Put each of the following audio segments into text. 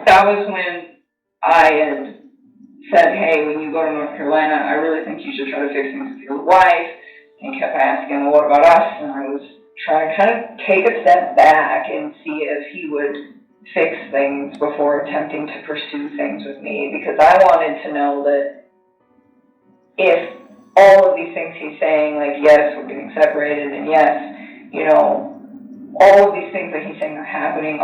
that was when I had said, hey, when you go to North Carolina, I really think you should try to fix things with your wife. And he kept asking, well, what about us? And I was trying to kind of take a step back and see if he would fix things before attempting to pursue things with me, because I wanted to know that if all of these things he's saying, like, yes, we're getting separated, and yes, you know, all of these things that he's saying are happening,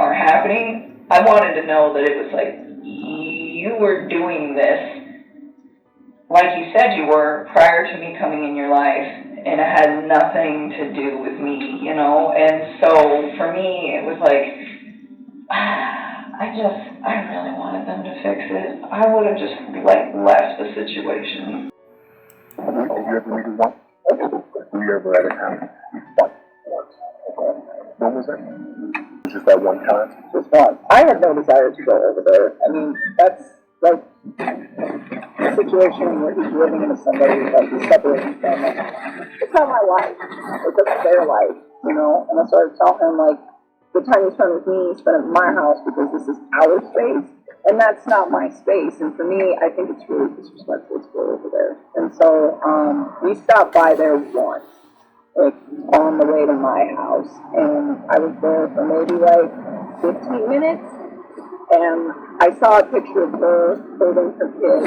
I wanted to know that it was like, you were doing this like you said you were prior to me coming in your life, and it had nothing to do with me, you know? And so for me, it was like, I really wanted them to fix it. I would have just, like, left the situation. Have you ever needed one? Were you ever at a time? When was that? Just that one time? Just one. I had no desire to go over there. I mean, that's like a situation where he's living with somebody that he's separated from. It's not my life. It's their life, you know? And I started telling him, like, the time you spend with me, spend at my house because this is our space, and that's not my space. And for me, I think it's really disrespectful to go over there. And so we stopped by there once, like on the way to my house, and I was there for maybe like 15 minutes, and I saw a picture of her holding her kid.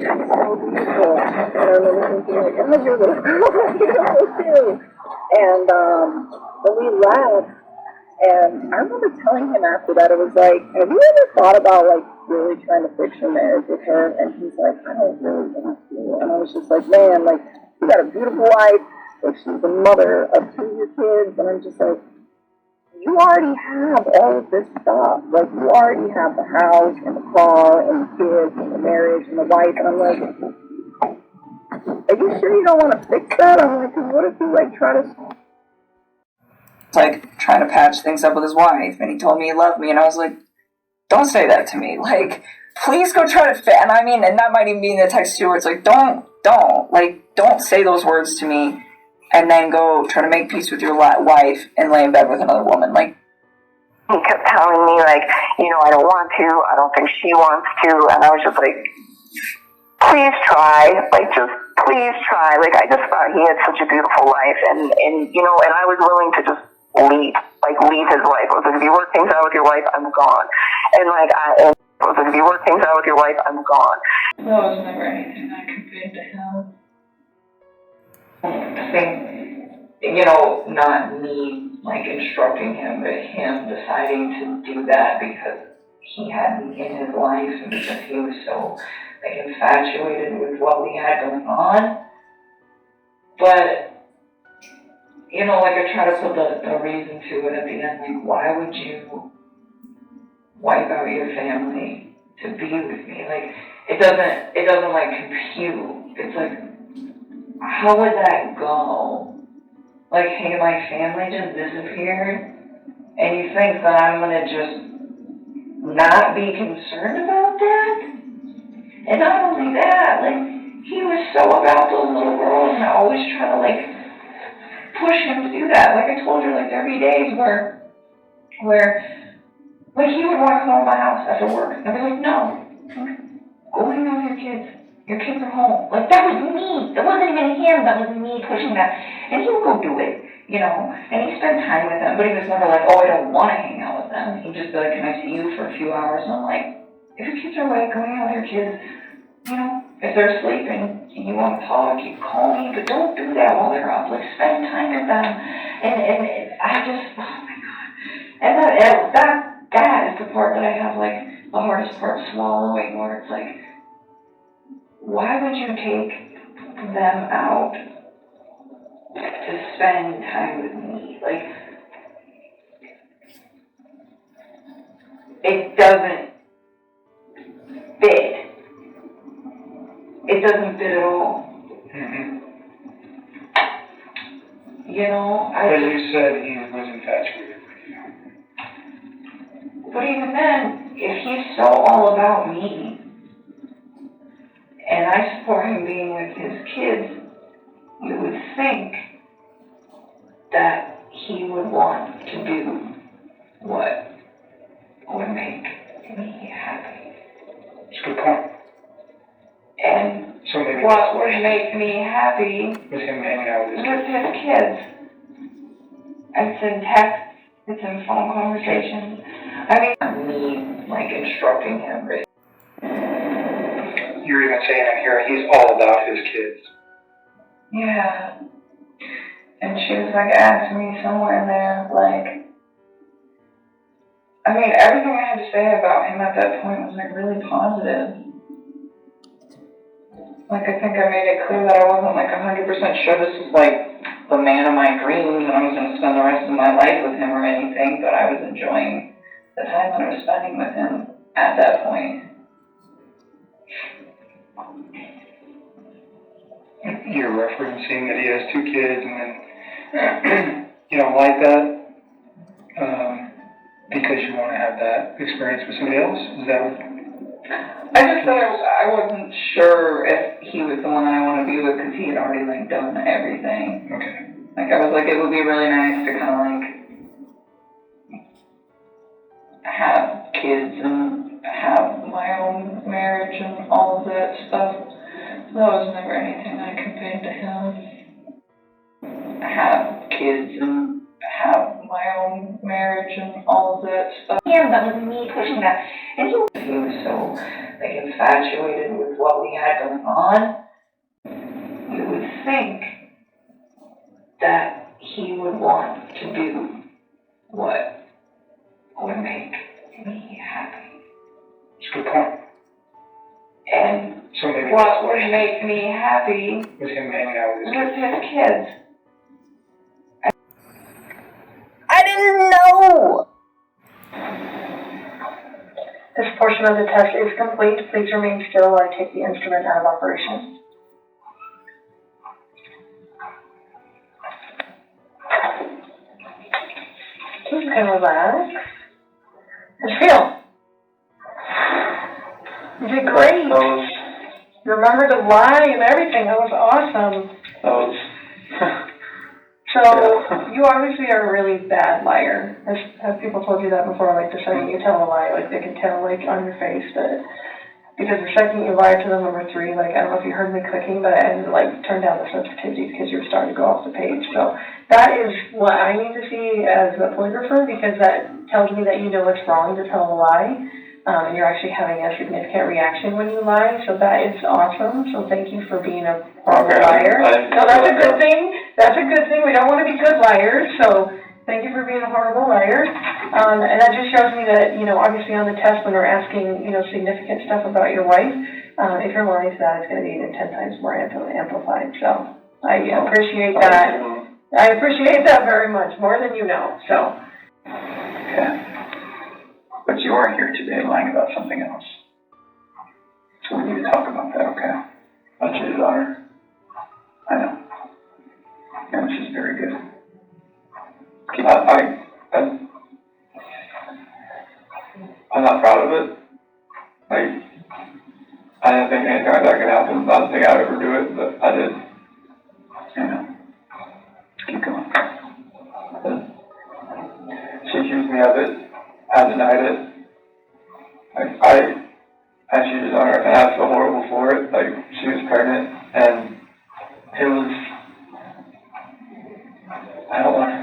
It's so beautiful. And I remember thinking, like, oh, you're little girl, beautiful too. And when we left, and I remember telling him after that, it was like, have you ever thought about, like, really trying to fix your marriage with her? And he's like, I don't really want to. And I was just like, man, like, you got a beautiful wife, like, she's the mother of 2 of your kids, and I'm just like, you already have all of this stuff. Like, you already have the house, and the car, and the kids, and the marriage, and the wife, and I'm like, are you sure you don't want to fix that? I'm like, what if you, like, try to... Like, trying to patch things up with his wife, and he told me he loved me, and I was like, don't say that to me. Like, please go try to and I mean, and that might even be in the text too, where it's like, don't say those words to me, and then go try to make peace with your wife and lay in bed with another woman. Like, he kept telling me, like, you know, I don't want to, I don't think she wants to, and I was just like, please try, like, just please try. Like, I just thought he had such a beautiful life, and you know, and I was willing to just leave his life. I was like, if you work things out with your wife, I'm gone. And like, I was like, if you work things out with your wife, I'm gone. There was never anything I conveyed to him. I think, you know, not me, like, instructing him, but him deciding to do that because he had me in his life and because he was so, like, infatuated with what we had going on. But, you know, like, I try to put the reason to it at the end, like, why would you wipe out your family to be with me? Like, it doesn't like, compute. It's like, how would that go? Like, hey, my family just disappeared, and you think that I'm gonna just not be concerned about that? And not only that, like, he was so about those little girls, and I always try to, like, push him to do that. Like I told you, like, there'd be days where like, he would want to come over to my house after work, and I'd be like, no, go hang out with your kids. Your kids are home. Like, that was me. That wasn't even him. That was me pushing that. And he would go do it, you know, and he'd spend time with them, but he was never like, oh, I don't want to hang out with them. He'd just be like, can I see you for a few hours? And I'm like, if your kids are awake, go hang out with your kids. You know, if they're sleeping and you want to talk, you call me, but don't do that while they're up. Like, spend time with them. And I just, oh my God. And that is the part that I have, like, the hardest part swallowing, where it's like, why would you take them out to spend time with me? Like, it doesn't fit. It doesn't fit at all. Mm-hmm. You know, But you said he was infatuated with you. But even then, if he's so all about me, and I support him being with his kids, you would think that he would want to do what would make what would make me happy with him hanging out with his with kids. his kids. It's in text, it's in phone conversations. I mean, me, like, instructing him. You're even saying in here, he's all about his kids. Yeah. And she was, like, asking me somewhere in there, like, I mean, everything I had to say about him at that point was, like, really positive. Like, I think I made it clear that I wasn't, like, 100% sure this was, like, the man of my dreams and I was going to spend the rest of my life with him or anything, but I was enjoying the time that I was spending with him at that point. You're referencing that he has 2 kids and then you don't like that because you want to have that experience with somebody else? Is that what? I just said I wasn't sure if he was the one that I want to be with because he had already, like, done everything. Okay. Like, I was like, it would be really nice to kind of, like, have kids and have my own marriage and all of that stuff. That was never anything I conveyed to him. Have kids and have my own marriage and all of that stuff. Yeah, that was me pushing that. And he was so, like, infatuated with what we had going on. You would think that he would want to do what would make me happy. That's a good point. And So maybe what would make me happy with him hanging out with his kids. with his kids. I didn't know! This portion of the test is complete. Please remain still while I take the instrument out of operation. You can relax. How'd you feel? You did great. You remembered to lie and everything. That was awesome. So, you obviously are a really bad liar. Have people told you that before? Like, the second you tell a lie, like, they can tell, like, on your face that, because the second you lie to the number 3, like, I don't know if you heard me clicking, but I like, turned down the sensitivity because you were starting to go off the page. So, that is what I need to see as a polygrapher, because that tells me that you know it's wrong to tell a lie. And you're actually having a significant reaction when you lie, so that is awesome. So thank you for being a horrible liar. So that's a good thing. That's a good thing. We don't want to be good liars, so thank you for being a horrible liar. And that just shows me that, you know, obviously on the test when we're asking, you know, significant stuff about your wife, if you're lying to that, it's going to be even 10 times more amplified. So I appreciate that. I appreciate that very much, more than you know, so. Okay. But you are here today lying about something else. So we need to talk about that, okay? I cheated on her. I know. And this is very good. I'm not proud of it. Like, I didn't think anything like that could happen. I didn't think I'd ever do it, but I did. You know. Keep going. She accused me of it. I denied it. I cheated on her, and I feel horrible for it. Like, she was pregnant, and it was, I don't want to,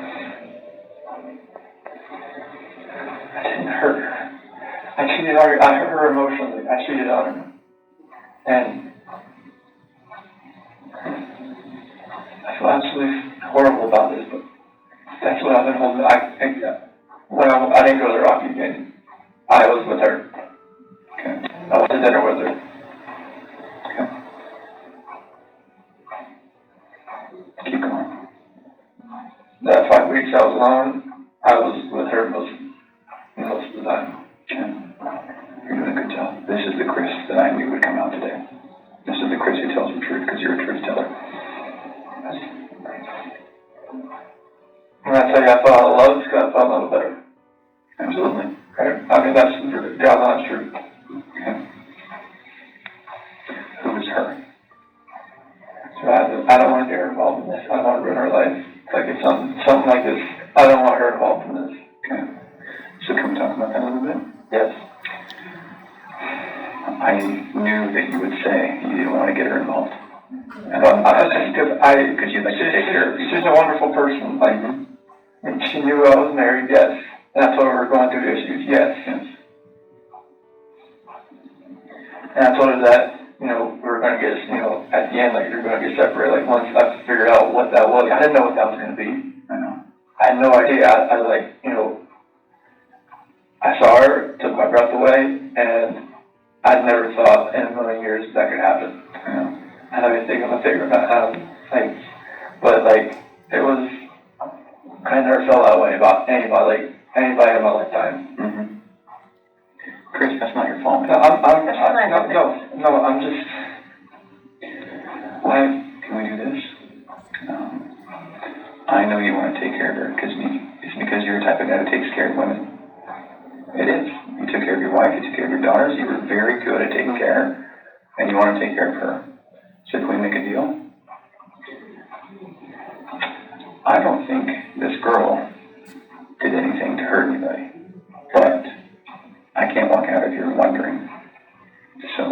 I didn't hurt her. I cheated on her. I hurt her emotionally. I cheated on her. And I feel absolutely horrible about this, but that's what I've been holding. When I didn't go to the Rocky game, I was with her. Okay. I went to dinner with her. Okay. Keep going. That 5 weeks I was alone, I was with her most of the time. Okay. You're doing a good job. This is the Chris that I knew would come out today. This is the Chris who tells the truth, because you're a truth teller. When I tell you I fell out of love, it's because I fell out of better. Absolutely. Right? I mean, that's God's honest truth. Okay. Who is her? So I don't want to get her involved in this. I don't want to ruin her life. Like, if something like this, I don't want her involved in this. Okay. So can we talk about that a little bit? Yes. I knew that you would say you didn't want to get her involved. But I just, cause you'd like to take care of people. She's a wonderful person, like, and she knew I was married, yes. And I told her we were going through issues, yes. And I told her that, we were gonna get, at the end, like, we were gonna get separated, like, once I figured out what that was. I didn't know what that was gonna be. I know. I had no idea. I was like, I saw her, took my breath away, and I never thought in a million years that could happen. I don't even think I'm gonna figure it out. It was, I never felt that way about anybody in my lifetime. Mm-hmm. Chris, that's not your fault. No, I'm just, why, can we do this? I know you want to take care of her, it's because you're the type of guy who takes care of women. It is. You took care of your wife, you took care of your daughters, you were very good at taking care, and you want to take care of her. So can we make a deal? I don't think this girl did anything to hurt anybody, but I can't walk out of here wondering. So,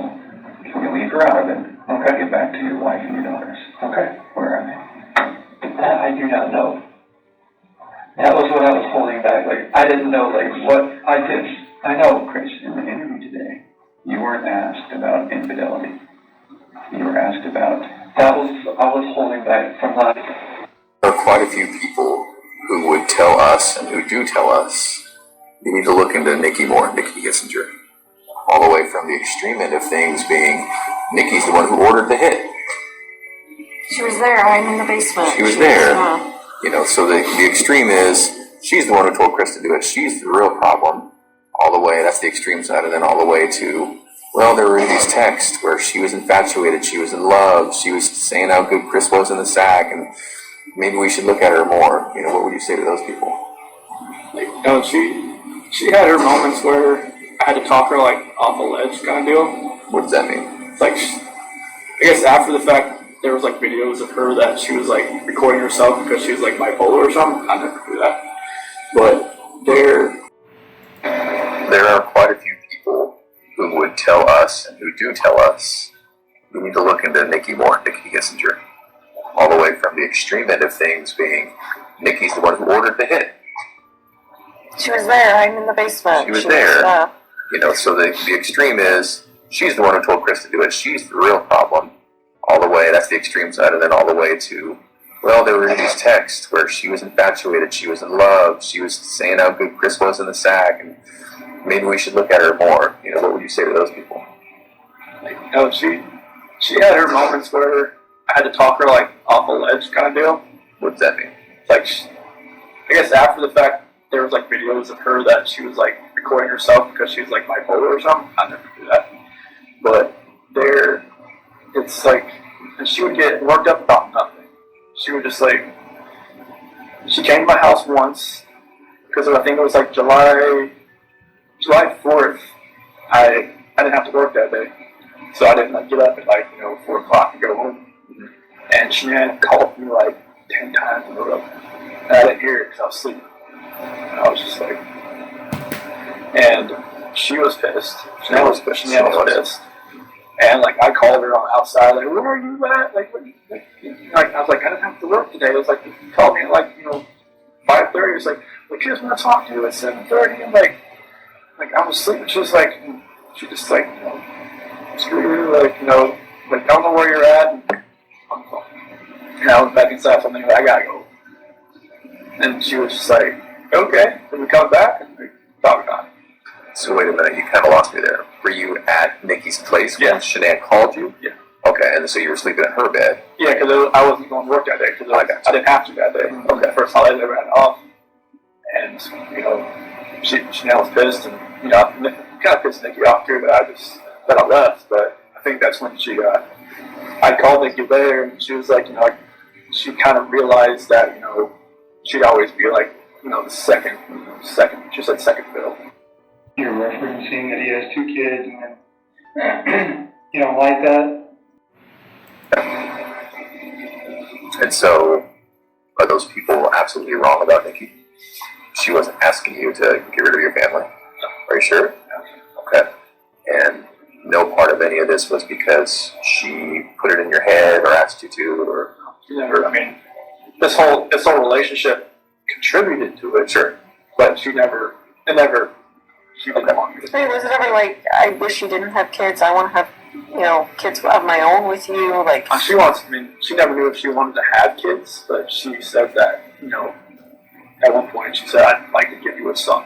can we leave her out of it? Okay. Get back to your wife and your daughters. Okay. Where are they? That I do not know. That was what I was holding back. I didn't know, what I did. I know, Chris, in the interview today, you weren't asked about infidelity. You were asked about, I was holding back from that. There are quite a few people who would tell us, and who do tell us, you need to look into Nikki more, Nikki Kissinger. All the way from the extreme end of things being, Nikki's the one who ordered the hit. She was there. I'm in the basement. She was there. So the extreme is, she's the one who told Chris to do it. She's the real problem. All the way, that's the extreme side, and then all the way to, well, there were these texts where she was infatuated, she was in love, she was saying how good Chris was in the sack, and maybe we should look at her more. What would you say to those people? She had her moments where I had to talk her off a ledge kind of deal. What does that mean? I guess after the fact, there was videos of her that she was recording herself because she was bipolar or something. I never do that. But there are quite a few people who would tell us, and who do tell us, you need to look into Nikki more, Nikki Kissinger. All the way from the extreme end of things being, Nikki's the one who ordered the hit. She was there. I'm in the basement. She was there. So the extreme is, she's the one who told Chris to do it. She's the real problem. All the way, that's the extreme side, and then all the way to, well, there were these texts where she was infatuated, she was in love, she was saying how good Chris was in the sack, and maybe we should look at her more. What would you say to those people? She had her moments where I had to talk her off a ledge kind of deal. What does that mean? I guess after the fact, there was videos of her that she was recording herself because she was bipolar or something. I never do that. But it's and she would get worked up about nothing. She would just she came to my house once because I think it was July 4th. I didn't have to work that day, so I didn't get up at 4 o'clock and go home. And she had called me 10 times in a row, and I didn't hear it because I was sleeping. And I was just and she was pissed. Chanel was pissed. And I called her on outside, where are you at? I was I didn't have to work today. It was you called me at 5:30. It was she just want to talk to you at 7:30. I'm I was sleeping. She was she just screw you, I don't know where you're at. And I was back inside something, I gotta go. And she was just okay, then we come back and we talk about it. So wait a minute, you kind of lost me there. Were you at Nikki's place when Shanann called you? Yeah. Okay, and so you were sleeping in her bed? Yeah, because I wasn't going to work that day, because I didn't have to that day. Okay. First holiday I ever had off. And, Shanann was pissed, and, kind of pissed Nikki off too, that I left. But I think that's when I called Nikki there, and she was she kind of realized that, she'd always be the second, she said second fiddle. You're referencing that he has 2 kids, and then, you don't like that? And so, are those people absolutely wrong about Nikki? She wasn't asking you to get rid of your family? Are you sure? Okay. And no part of any of this was because she put it in your head or asked you to, or She never, I mean, this whole relationship contributed to it, sure, but she didn't want me to. Hey, was it ever like, I wish you didn't have kids, I want to have, kids of my own with you, like... She never knew if she wanted to have kids, but she said that, at one point she said, I'd like to give you a son.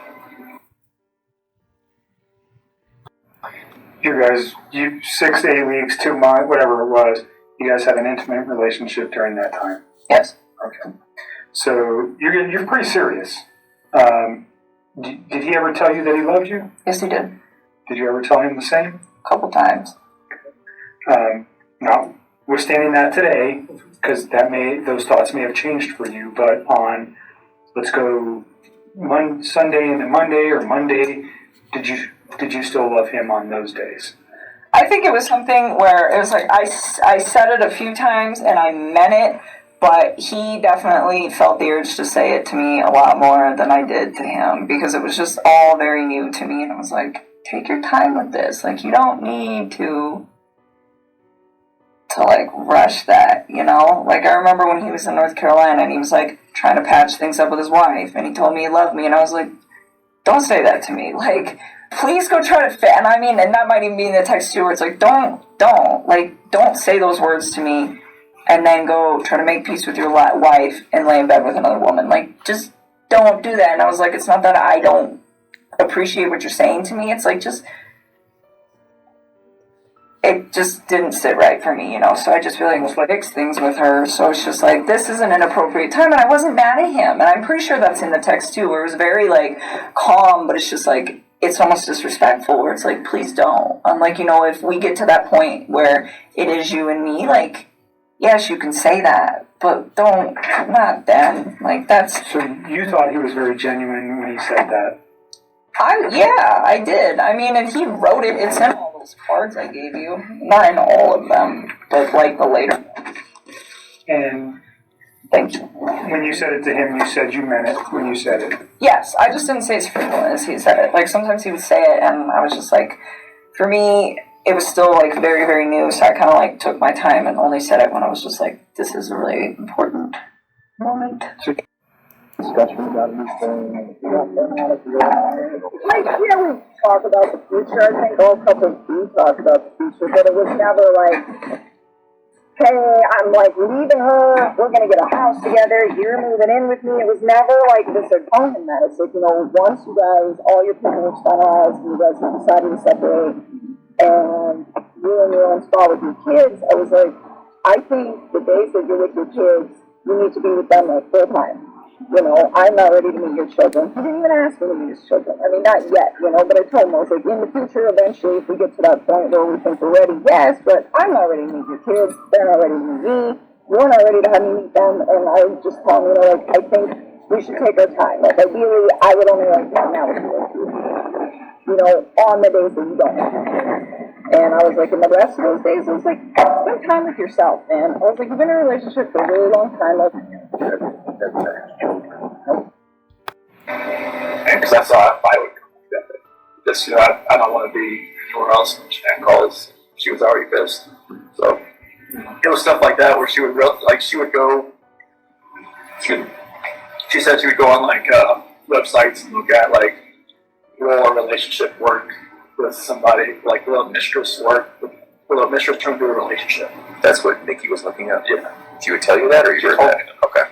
You guys, 6 to 8 weeks, 2 months, whatever it was, you guys had an intimate relationship during that time. Yes. Okay. So you're pretty serious. Did he ever tell you that he loved you? Yes, he did. Did you ever tell him the same? A couple times. Now, we're standing that today, because those thoughts may have changed for you, but on, let's go Sunday into Monday, or Monday, did you still love him on those days? I think it was something where it was like, I said it a few times and I meant it, but he definitely felt the urge to say it to me a lot more than I did to him, because it was just all very new to me, and I was like, take your time with this. Like, you don't need to like rush that, Like, I remember when he was in North Carolina and he was like trying to patch things up with his wife, and he told me he loved me, and I was like, don't say that to me. Like, please go try to and I mean, and that might even be in the text too, where it's like, don't say those words to me and then go try to make peace with your wife and lay in bed with another woman. Like, just don't do that. And I was like, it's not that I don't appreciate what you're saying to me. It's like, it just didn't sit right for me, So I just feel like fix things with her. So it's just like, this is an inappropriate time. And I wasn't mad at him. And I'm pretty sure that's in the text too, where it was very like calm, but it's just like, it's almost disrespectful, where it's like, please don't. I'm like, if we get to that point where it is you and me, like, yes, you can say that, but not then. Like, that's... So you thought he was very genuine when he said that? I did. I mean, and he wrote it. It's in all those cards I gave you. Not in all of them, but like the later ones. And thank you. When you said it to him, you said you meant it when you said it. Yes, I just didn't say it as frequently as he said it. Like, sometimes he would say it, and I was just like, for me, it was still like very, very new, so I kind of like took my time and only said it when I was just like, this is a really important moment. Discussion about anything, like, we talk about the future. I think all couples do talk about the future, but it was never like, hey, I'm like leaving her, we're gonna get a house together, you're moving in with me. It was never like this atonement that. It's like, once you guys, all your paperwork's finalized, and you guys have decided to separate, and you're in your own spot with your kids, I was like, I think the days that you're with your kids, you need to be with them like full time. I'm not ready to meet your children. He didn't even ask me to meet his children. I mean, not yet, but I told him, I was like, in the future, eventually, if we get to that point where we think we're ready, yes, but I'm not ready to meet your kids. They're not ready to meet me. You're not ready to have me meet them. And I was just telling him, like, I think we should take our time. Like, ideally, I would only like to hang out with you, on the days that you don't want to. And I was like, in the rest of those days, I was like, spend time with yourself, man. I was like, you've been in a relationship for a really long time. Like, because that's how I would just, I don't want to be anywhere else, and calls, she was already pissed. So it was stuff like that where she would she said she would go on like websites and look at like role or relationship work with somebody, like will a mistress turn into a relationship? That's what Nikki was looking at? Yeah. She would tell you that, or you heard that? Okay.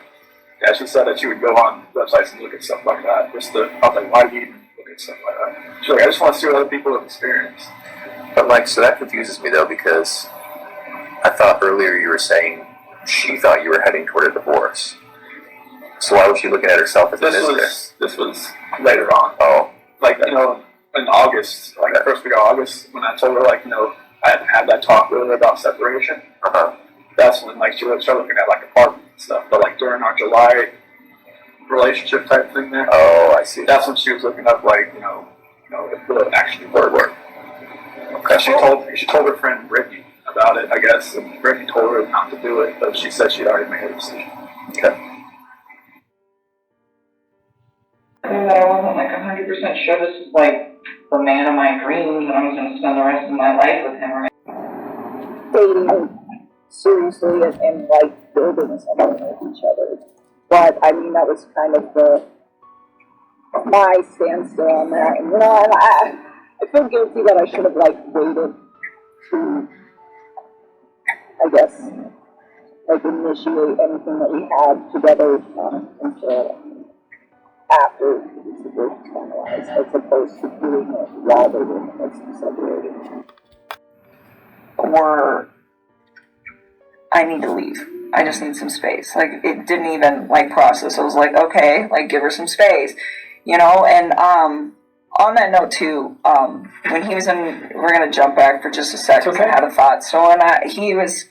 Yeah, she said that she would go on websites and look at stuff like that. I was like, why do you even look at stuff like that? She's like, I just want to see what other people have experienced. But like, so that confuses me though, because I thought earlier you were saying she thought you were heading toward a divorce. So why was she looking at herself as a mistress? This was later on. Oh. Like, in August, like that first week of August, when I told her, like, I hadn't had that talk with her about separation. That's when, like, she would start looking at, like, apartments and stuff. But, like, during our July relationship type thing there. Oh, I see. That's when she was looking up, like, if it would actually work. Okay. She told her friend Brittany about it, I guess. And Brittany told her not to do it, but she said she'd already made a decision. Okay. That I wasn't like 100% sure this was like the man of my dreams and I was going to spend the rest of my life with him, right? dating seriously and like building something with each other. But I mean, that was kind of my standstill on that. And I feel guilty that I should have like waited to, I guess, like initiate anything that we had together until after the situation finalized, as opposed to doing it while they were in the midst of separating. Or I need to leave. I just need some space. Like, it didn't even, like, process. I was like, okay, like, give her some space, you know? And, on that note, too, when he was we're gonna jump back for just a sec, because I had a thought. So when he was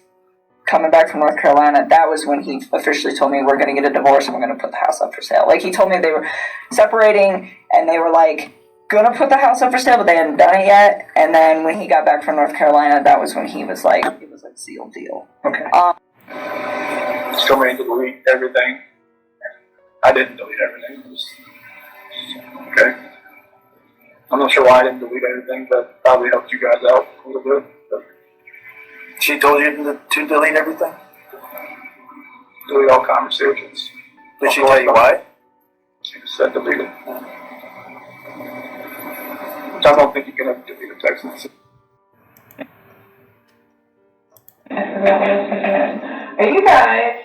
coming back from North Carolina, that was when he officially told me we're gonna get a divorce and we're gonna put the house up for sale. Like, he told me they were separating, and they were, like, gonna put the house up for sale, but they hadn't done it yet. And then when he got back from North Carolina, that was when he was like, it was like sealed deal. Okay. Still made to delete everything. I didn't delete everything. It was, okay. I'm not sure why I didn't delete everything, but probably helped you guys out a little bit. But She told you to delete everything? delete all conversations. Did she tell you why? She just said delete it. Which I don't think you can ever delete a text message. I forgot what else I said. Are you guys,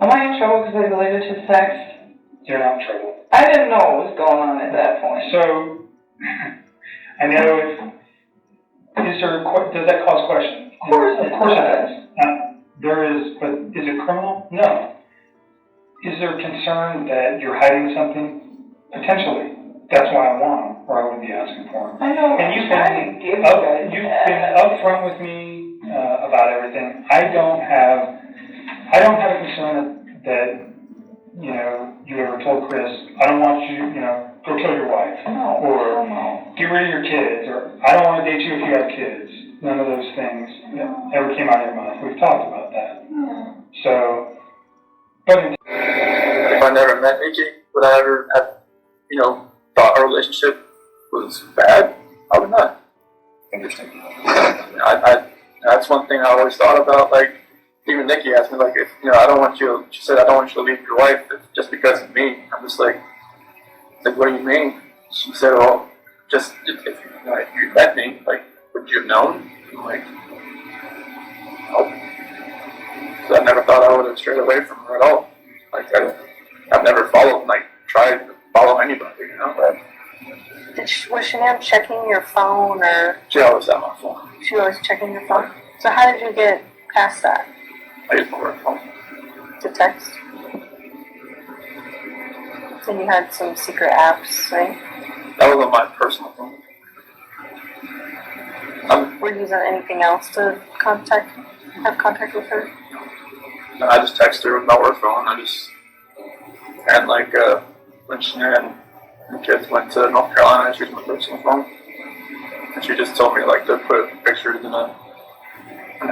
am I in trouble because I deleted his text? You're not in trouble. I didn't know what was going on at that point. So, I know does that cause questions? Of course it does. But is it criminal? No. Is there concern that you're hiding something? Potentially. That's why I want them, or I wouldn't be asking for them. I know, And you've been upfront with me about everything. I don't have a concern that you ever told Chris, I don't want you, go kill your wife. No, or no. get rid of your kids, or I don't want to date you if you have kids. None of those things ever came out of your mouth. We've talked about that. Yeah. So, but If I never met Nikki, would I ever have, thought our relationship was bad? I would not. Interesting. That's one thing I always thought about. Like, even Nikki asked me, like, if I don't want you. She said, I don't want you to leave your wife just because of me. I'm just like, what do you mean? She said, well, just if you met me, like, would you have known? I'm like, nope. So I never thought I would have strayed away from her at all. Like, I've never tried to follow anybody, But Was Shanann checking your phone, or she always had my phone. she was checking your phone? So how did you get past that? I used my work phone. To text? And you had some secret apps, right? That was on my personal phone. Were you using anything else to have contact with her? I just texted her with my work phone. And when Shanann and the kids went to North Carolina, she used my personal phone. And she just told me, to put pictures in an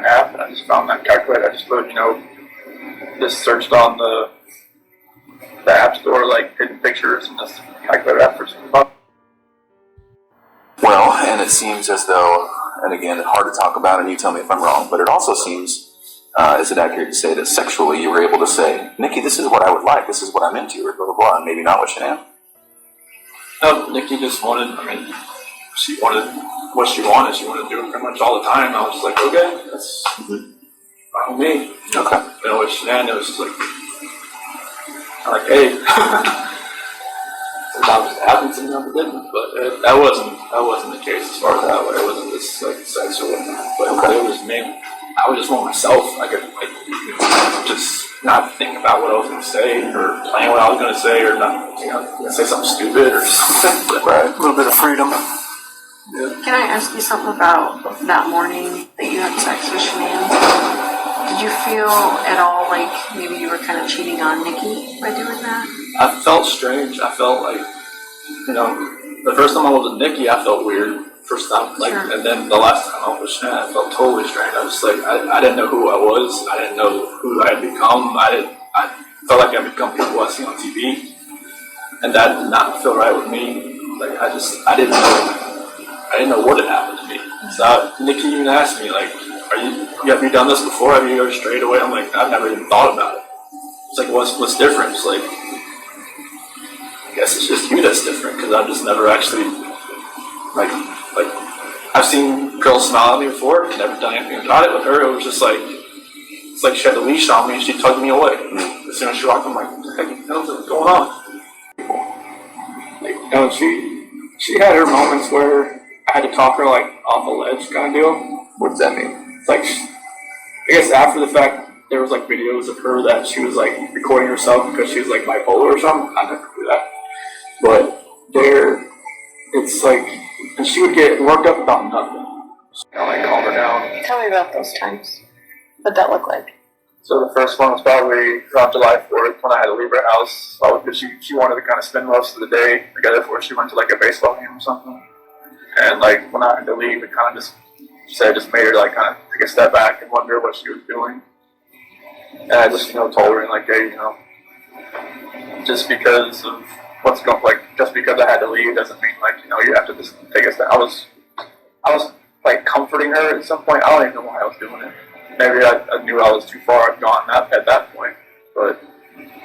app, and I just found that calculator. I just put, just searched on the app store, hidden pictures, and just calculator app for some fun. Well, and it seems as though, and again, it's hard to talk about, and you tell me if I'm wrong, but it also seems, is it accurate to say that sexually you were able to say, Nikki, this is what I would like, this is what I'm into, or blah, blah, blah, and maybe not with Shanann? No, Nikki just she wanted what she wanted. She wanted to do it pretty much all the time. I was just like, okay, that's fine with me. Okay. With Shanann, it was just hey. Sometimes it happens and never didn't, but that wasn't the case as far as that way. It wasn't just sex or whatnot, but it was me. I would just want myself. I could just not think about what I was going to say or plan what I was going to say or not, say something stupid or something. Right. A little bit of freedom. Yeah. Can I ask you something about that morning that you had sex with Shanann? Did you feel at all like maybe you were kind of cheating on Nikki by doing that? I felt strange. I felt the first time I was with Nikki, I felt weird. First time, Sure. And then the last time I was with Shanann, I felt totally strange. I was I didn't know who I was. I didn't know who I had become. I felt like I had become people I see on TV, and that did not feel right with me. I didn't know what had happened to me. So Nikki even asked me, are you have you done this before? Have you ever strayed away? I'm like, I've never even thought about it. It's like, what's different? It's like, I guess it's just you that's different, because I've just never actually, like, I've seen girls smile at me before, never done anything about it. With her, it was just like, it's like she had the leash on me and she tugged me away. As soon as she walked, I'm like, what the heck is going on? Like, you know, she had her moments where I had to talk her, like, off a ledge kind of deal. What does that mean? It's like, I guess after the fact, there was, like, videos of her that she was, like, recording herself because she was, like, bipolar or something. I never do that. But it's like, and she would get worked up about nothing. I like calm her down. Tell me about those times. What'd that look like? So the first one was probably around July 4th when I had to leave her house. Because she wanted to kind of spend most of the day together before she went to like a baseball game or something. And like when I had to leave, it kind of just made her like kind of take a step back and wonder what she was doing. And I just told her and like, hey, just because of what's going, like just because I had to leave doesn't mean like you have to just take a step. I was like comforting her at some point. I don't even know why I was doing it. Maybe I knew I was too far gone at that point, but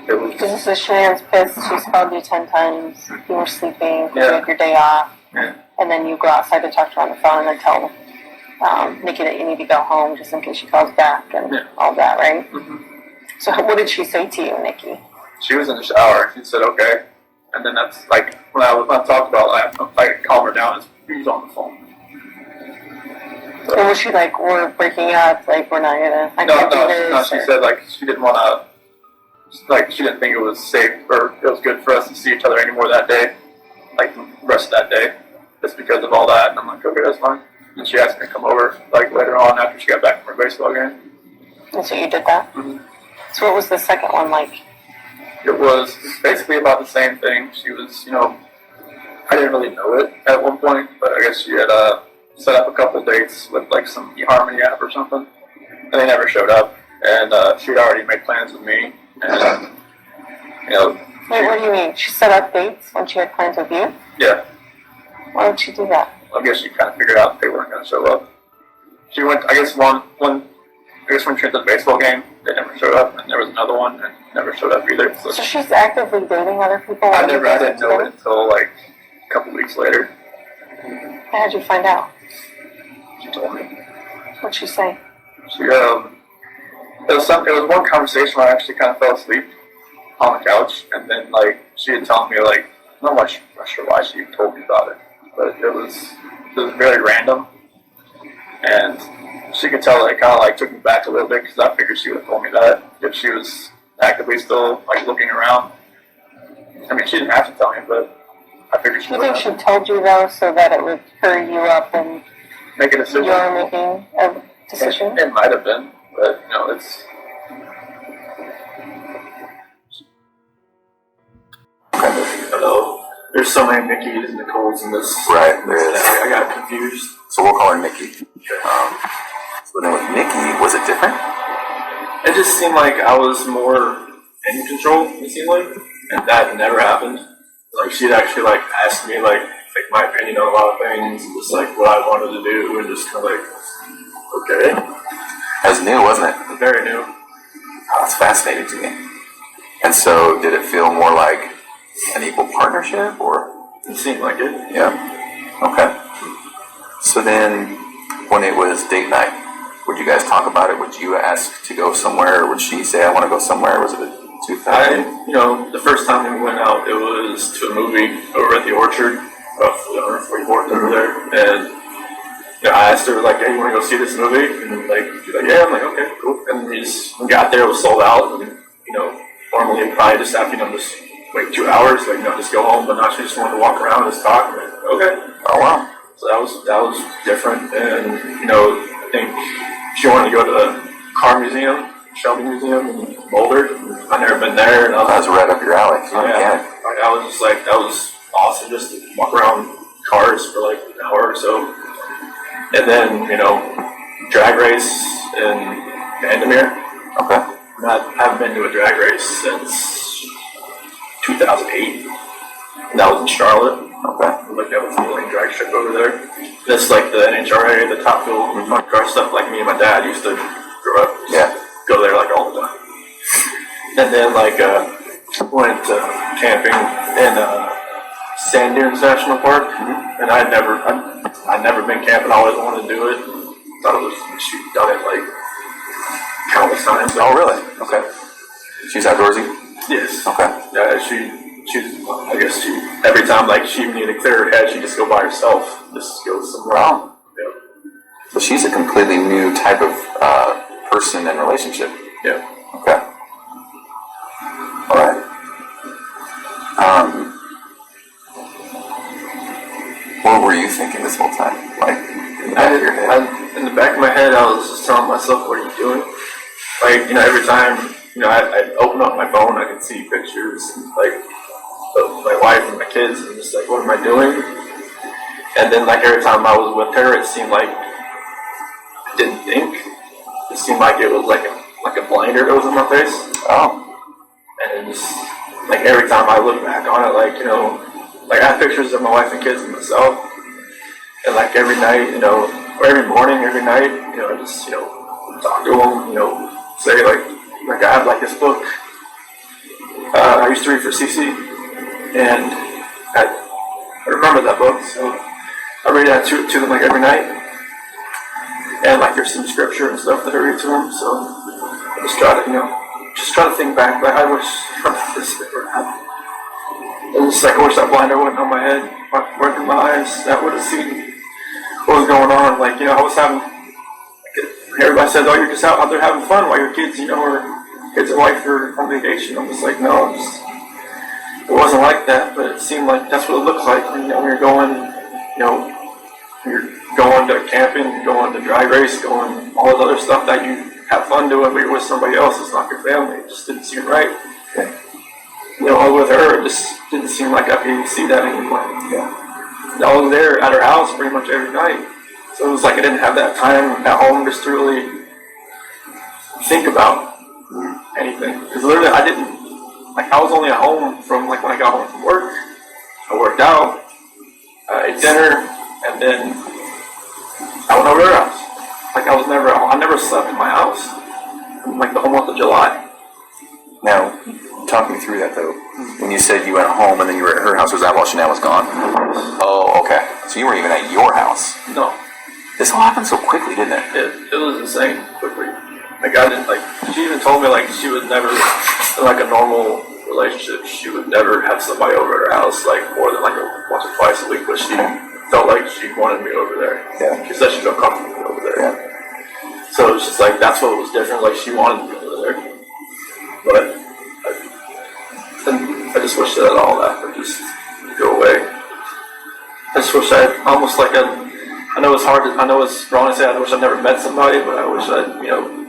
it was. Because this is Cheyenne's pissed. She's called you 10 times. You were sleeping. You had your day off. Yeah. And then you go outside to talk to her on the phone and then tell Nikki that you need to go home just in case she calls back and all that, right? Mm-hmm. So what did she say to you, Nikki? She was in the shower. She said, okay. And then that's like, when I talked about I calm her down, he was on the phone. So, and was she like, we're breaking up, like we're not gonna, I can't do this? No, she said like she didn't want to, like she didn't think it was safe or it was good for us to see each other anymore that day, like the rest of that day, just because of all that. And I'm like, okay, that's fine. And she asked me to come over like later on after she got back from her baseball game. And so you did that? Mm-hmm. So what was the second one like? It was basically about the same thing. She was, I didn't really know it at one point, but I guess she had set up a couple dates with like some eHarmony app or something, and they never showed up. And she had already made plans with me, and Wait, what do you mean? She set up dates when she had plans with you? Yeah. Why would she do that? I guess she kind of figured out they weren't going to show up. She went, I guess when she went to the baseball game, they never showed up, and there was another one and never showed up either. So she's actively dating other people? I didn't know it until like a couple weeks later. How did you find out? She told me. What'd she say? She it was one conversation where I actually kind of fell asleep on the couch, and then like she had told me like I'm not sure why she told me about it, but it was very random, and she could tell that it kind of like took me back a little bit because I figured she would have told me that if she was actively still like looking around. I mean, she didn't have to tell me, but I figured she would. You think she told you though so that it would hurry you up and make a decision? You're making a decision? It might have been, but it's. I don't know. There's so many Mickeys and Nicoles in this. Right, there is. I got confused. So we'll call her Nikki. So then with Nikki, was it different? It just seemed like I was more in control, it seemed like. And that never happened. Like, she'd actually, like, ask me, like my opinion on a lot of things, and just, like, what I wanted to do, and just kind of, like, okay. That was new, wasn't it? Very new. Oh, that's fascinating to me. And so, did it feel more like an equal partnership, or? It seemed like it. Yeah. Okay. So then, when it was date night, would you guys talk about it? Would you ask to go somewhere, or would she say, I want to go somewhere? Was it a two-thing? The first time we went out, it was to a movie over at the Orchard, off 144th over there, and I asked her, like, hey, you want to go see this movie? And, like, she's like, yeah. I'm like, okay, cool. And we got there, it was sold out, and, normally I'd probably just have, just wait 2 hours, like, just go home, but now she just wanted to walk around and just talk, and like, okay. Oh, wow. So that was different, and, I think she wanted to go to the car museum, Shelby Museum in Boulder. I've never been there, and that was right up your alley. I was just like, that was awesome just to walk around cars for like an hour or so. And then, drag race in Vandermeer. Okay. I haven't been to a drag race since 2008. And that was in Charlotte. Okay. Like, that was the only drag strip over there. That's like the NHRA, the Top Fuel, fun car stuff. Like me and my dad used to grow up. Go there like all the time. And then like went camping in Sand Dunes National Park, and I'd never been camping. I always wanted to do it. Thought it was she'd done it like countless times. Oh, really? Okay. She's outdoorsy? Yes. Okay. Yeah, I guess every time like she needed to clear her head, she'd just go by herself, just go somewhere. Wow. Yeah. So she's a completely new type of person and relationship. Yeah. Okay. All right. What were you thinking this whole time? Like, in the back of your head? In the back of my head, I was just telling myself, what are you doing? Like, every time, I'd open up my phone, I could see pictures, like, of my wife and my kids, and just like, what am I doing? And then, like, every time I was with her, it seemed like I didn't think. It seemed like it was like a blinder that was in my face. Oh. And it just, like, every time I look back on it, like, like, I have pictures of my wife and kids and myself. And, like, every night, or every morning, every night, I just, talk to them, say, like I have, like, this book. I used to read for CC. And I remember that book, so I read that to them, like, every night. And, like, there's some scripture and stuff that I read to them, so I just try to think back, like, I wish this never happened. And just like, I wish that blinder wasn't on my head, went through my eyes, that would have seen what was going on. Like, I was having, everybody says, oh, you're just out there having fun while your kids, or kids and wife are on vacation. I'm just like, no, it wasn't like that, but it seemed like that's what it looks like when, when you're going, you're going to camping, going to drag race, going all this other stuff that you have fun doing, but you're with somebody else, it's not your family. It just didn't seem right. With her, it just didn't seem like I could even see that anymore. I was there at her house pretty much every night. So it was like I didn't have that time at home just to really think about anything. Because literally I didn't, like, I was only at home from, like, when I got home from work. I worked out, I ate dinner, and then I went over to her house. Like, I never slept in my house in, like, the whole month of July. Now, talk me through that, though. When you said you went home and then you were at her house, was that while Chanel was gone? Oh, okay. So you weren't even at your house? No. This all happened so quickly, didn't it? It was insane quickly. Like, I didn't, like, she even told me, like, she would never, in, like, a normal relationship, she would never have somebody over at her house, like, more than, like, once or twice a week, but she felt like she wanted me over there. Yeah. She said she felt comfortable over there. Yeah. So it was just, like, that's what was different, like, she wanted me over there. But I just wish that all that would just go away. I just wish I almost like I know it's hard, I know it's wrong to say I wish I'd never met somebody, but I wish I'd,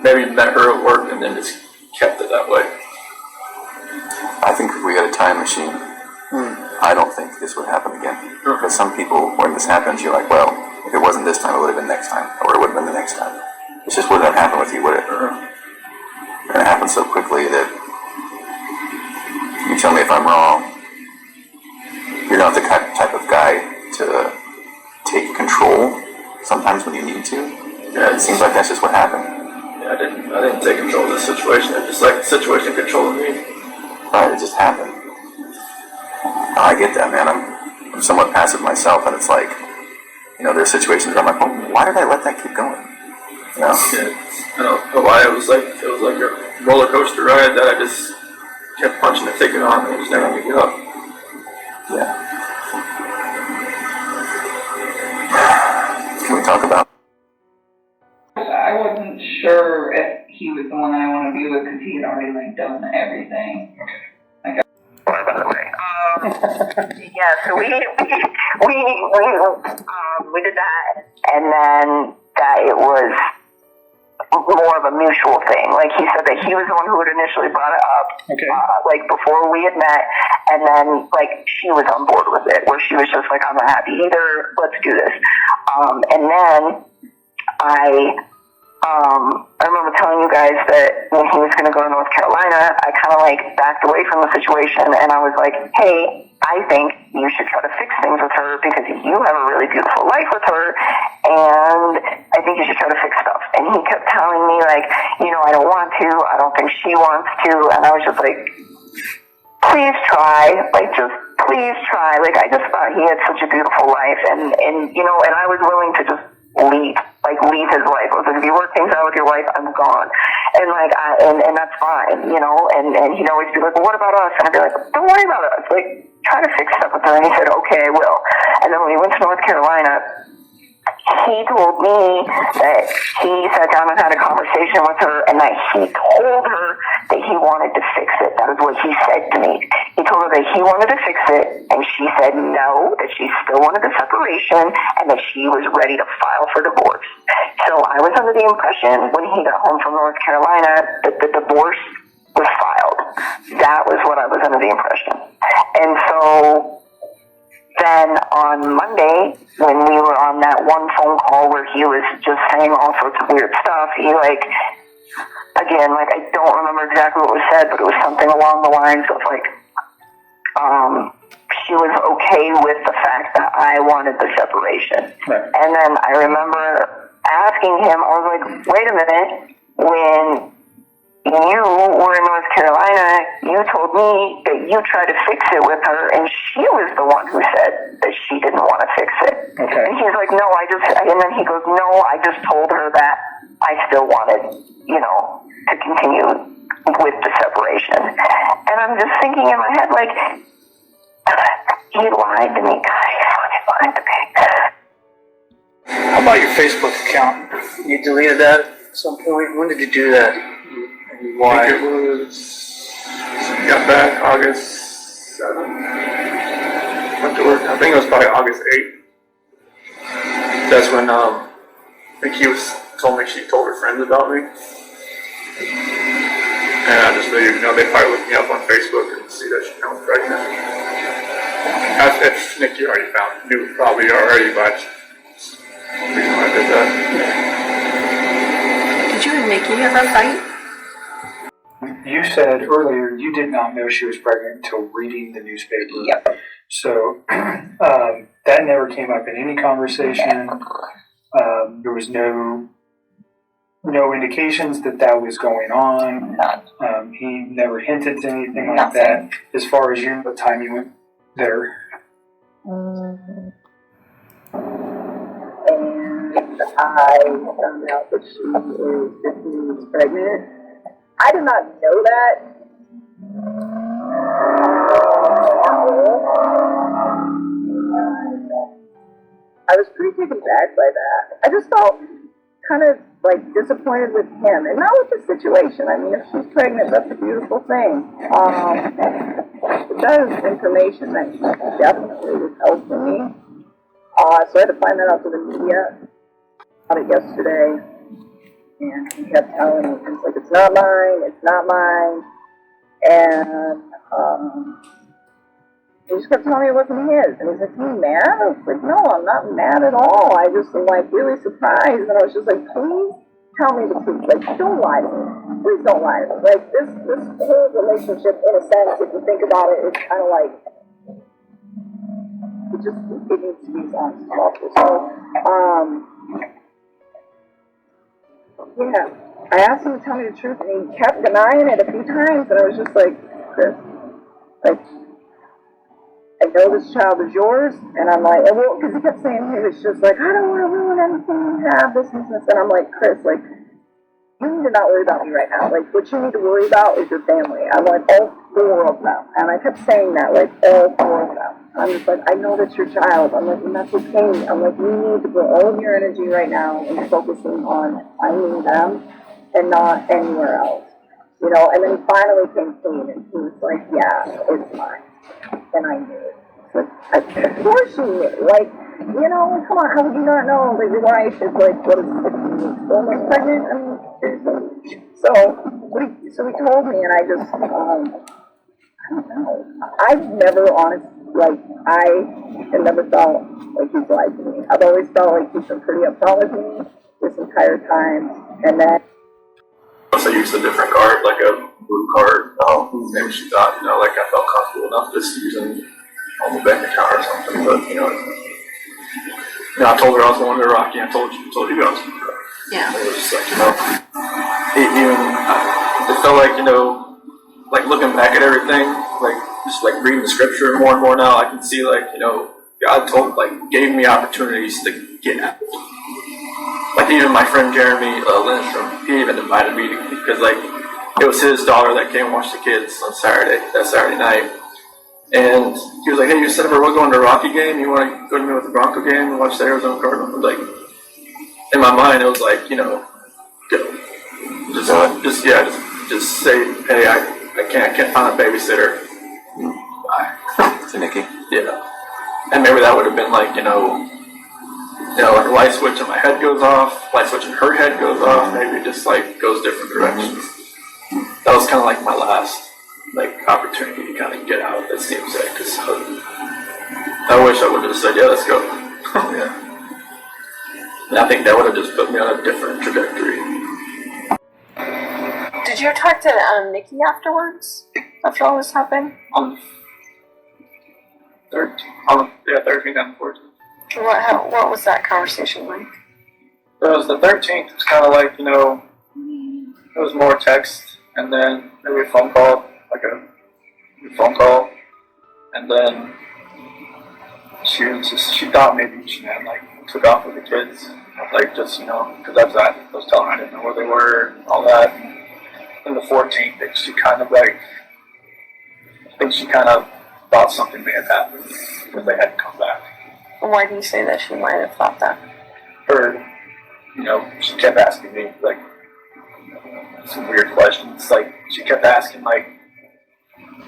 maybe met her at work and then just kept it that way. I think if we got a time machine, I don't think this would happen again. Because some people, when this happens, you're like, well, if it wasn't this time, it would have been next time, or it would have been the next time. It just wouldn't have happened with you, would it? And it happened so quickly that you tell me if I'm wrong. You're not the type of guy to take control sometimes when you need to. Yeah, it seems like that's just what happened. Yeah, I didn't take control of this situation. It just like the situation controlled me. Right, it just happened. I get that, man. I'm somewhat passive myself, and it's like, there's situations where I'm like, oh, why did I let that keep going? Yeah, I don't know why. It was like a roller coaster ride that I just kept punching the ticket on and just never picked it up. Yeah. Can we talk about? I wasn't sure if he was the one I want to be with because he had already like done everything. By the way, yeah. So we did that, and then that it was more of a mutual thing. Like, he said that he was the one who had initially brought it up, like, before we had met, and then, like, she was on board with it, where she was just like, I'm not happy either, let's do this. And then I I remember telling you guys that when he was going to go to North Carolina, I kind of like backed away from the situation, and I was like, hey, I think you should try to fix things with her because you have a really beautiful life with her, and I think you should try to fix stuff. And he kept telling me like, I don't want to, I don't think she wants to, and I was just like, please try, like just please try. Like I just thought he had such a beautiful life, and I was willing to just leave his life. I was like, if you work things out with your wife, I'm gone. And like, and that's fine, and he'd always be like, well, what about us? And I'd be like, don't worry about us. Like, try to fix stuff with her. And he said, okay, I will. And then when he went to North Carolina, he told me that he sat down and had a conversation with her and that he told her that he wanted to fix it. That is what he said to me. He told her that he wanted to fix it, and she said no, that she still wanted the separation, and that she was ready to file for divorce. So I was under the impression when he got home from North Carolina that the divorce was filed. That was what I was under the impression. And so then on Monday, when we were on that one phone call where he was just saying all sorts of weird stuff, he again, I don't remember exactly what was said, but it was something along the lines of she was okay with the fact that I wanted the separation. Right. And then I remember asking him, I was like, wait a minute, when you were in North Carolina, you told me that you tried to fix it with her, and she was the one who said that she didn't want to fix it. Okay. And he's like, no, and then he goes, no, I just told her that I still wanted, to continue with the separation. And I'm just thinking in my head, like, he lied to me, guys. He lied to me. How about your Facebook account? You deleted that at some point? When did you do that? And why? I think it was, got back August 7th. Went to work. I think it was probably August 8th. That's when, I think told me she told her friends about me. And I just knew, they probably looked me up on Facebook and see that she was pregnant. If Nick, you already knew probably already, but the reason why I did that. Did you and Nikki ever fight? You said earlier you did not know she was pregnant until reading the newspaper. Yep. So that never came up in any conversation. There was no indications that was going on. None. He never hinted to anything like Nothing. that. As far as you know, what time you went there? And I found out that she is 15 weeks pregnant. I did not know that. I was pretty taken back by that. I just felt kind of disappointed with him, and not with the situation. I mean, if she's pregnant, that's a beautiful thing. But that is information that definitely was held to me. So I had to find that out through the media. I got it yesterday, and he kept telling me, he's like, it's not mine, and he just kept telling me it wasn't his, and he's like, are you mad? I was like, no, I'm not mad at all. I just am really surprised, and I was just like, please tell me the truth. Don't lie to me. Please don't lie to me. This whole relationship, in a sense, if you think about it, it's kind of it needs to be honest also. So, yeah, I asked him to tell me the truth, and he kept denying it a few times, and I was just like, Chris, I know this child is yours, and I'm like, because he kept saying he was just like, I don't want to ruin anything you have, this and this, and I'm like, Chris, you need to not worry about me right now. What you need to worry about is your family. I want all 4 of them, and I kept saying that, all 4 of them. I'm just like, I know that's your child. I'm like, and that's okay. I'm like, you need to put all of your energy right now into focusing on finding them and not anywhere else. And then he finally came clean, and he was like, yeah, it's mine. And I knew it. But of course you knew. Come on, how would you not know that your wife is what is 15 weeks almost pregnant? I mean, seriously. So he told me, and I just, I don't know. I've never I have never felt like he's lied to me. I've always felt like he's been pretty upfront with me. This this entire time, and then So I used a different card, like a blue card. Maybe she thought, like I felt comfortable enough just using on the bank account or something. But I told her I was going to Iraq. I told you I was going to Iraq. Yeah. It was just like, it felt like, like looking back at everything, like just like reading the scripture more and more now, I can see like, God gave me opportunities to get out. Like even my friend Jeremy Lindstrom, he even invited me because like it was his daughter that came and watched the kids on that Saturday night. And he was like, hey, you said we're going to a Rocky game, you want to go to me with the Bronco game and watch the Arizona Cardinals? Like, in my mind, it was like, just say, hey, I can't find a babysitter. Bye. To Nikki. Yeah. And maybe that would have been like, like a light switch in my head goes off, light switch in her head goes off, maybe it just like goes different directions. That was kind of like my last opportunity to kind of get out, it seems like, because I wish I would have said, yeah, let's go. Yeah. And I think that would have just put me on a different trajectory. Did you talk to Nikki afterwards? After all this happened? On the 13th and 14th. What was that conversation like? It was the 13th. It's kind of like, it was more text and then maybe a phone call, and then she thought maybe she had took off with the kids, because I was telling her I didn't know where they were and all that. And the 14th, she kind of thought something may have happened because they hadn't come back. Why do you say that she might have thought that? Or, she kept asking me, some weird questions. She kept asking,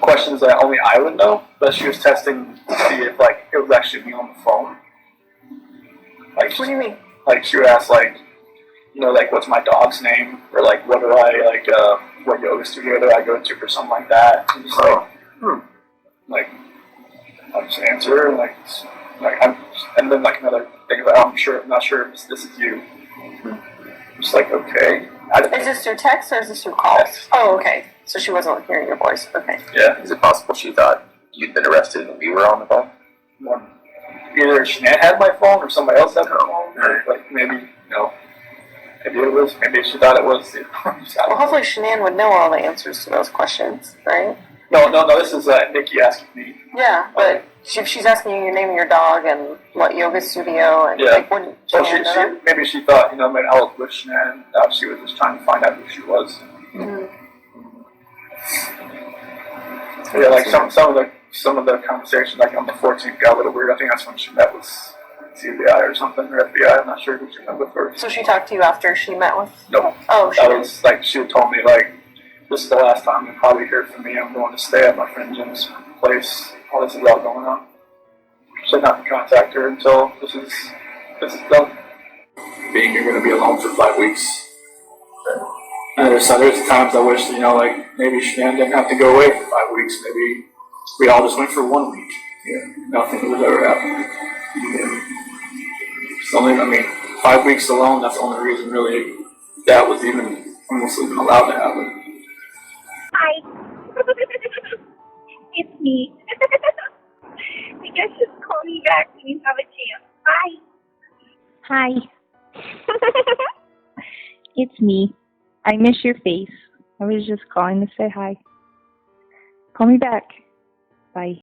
questions that only I would know, but she was testing to see if, it was actually me on the phone. What do you mean? She would ask, what's my dog's name? Or, what do I, what yoga studio do I go to, or something like that. And just, I'll just answer, and then another thing I'm not sure if this is you. I'm just okay. Is this through text or is this through calls? Text. Oh, okay. So she wasn't hearing your voice. Okay. Yeah. Is it possible she thought you'd been arrested and we were on the phone? Either Shanann had my phone or somebody else had my phone, or maybe maybe she thought it was. Well, hopefully Shanann would know all the answers to those questions, right? No, this is Nikki asking me. Yeah, but if she's asking you your name of your dog and what yoga studio and wouldn't Shanann know that? Maybe she thought, maybe I was with Shanann, she was just trying to find out who she was. Mm-hmm. Yeah, some of the conversations on the 14th got a little weird. I think that's when she met with CBI or something, or FBI. I'm not sure who she met with first. So she talked to you after she met with? No. Oh, she That was she had told me this is the last time you'll probably hear from me. I'm going to stay at my friend Jim's place. All this is all going on. So not to contact her until this is done. Being you're going to be alone for 5 weeks. And there's times I wish, maybe Shanann didn't have to go away for 5 weeks. Maybe we all just went for 1 week. Yeah. Nothing would ever happen. Yeah. It's only, 5 weeks alone, that's the only reason really that was almost even allowed to happen. Hi. It's me. You guys just call me back when you have a chance. Hi. It's me. I miss your face. I was just calling to say hi. Call me back. Bye.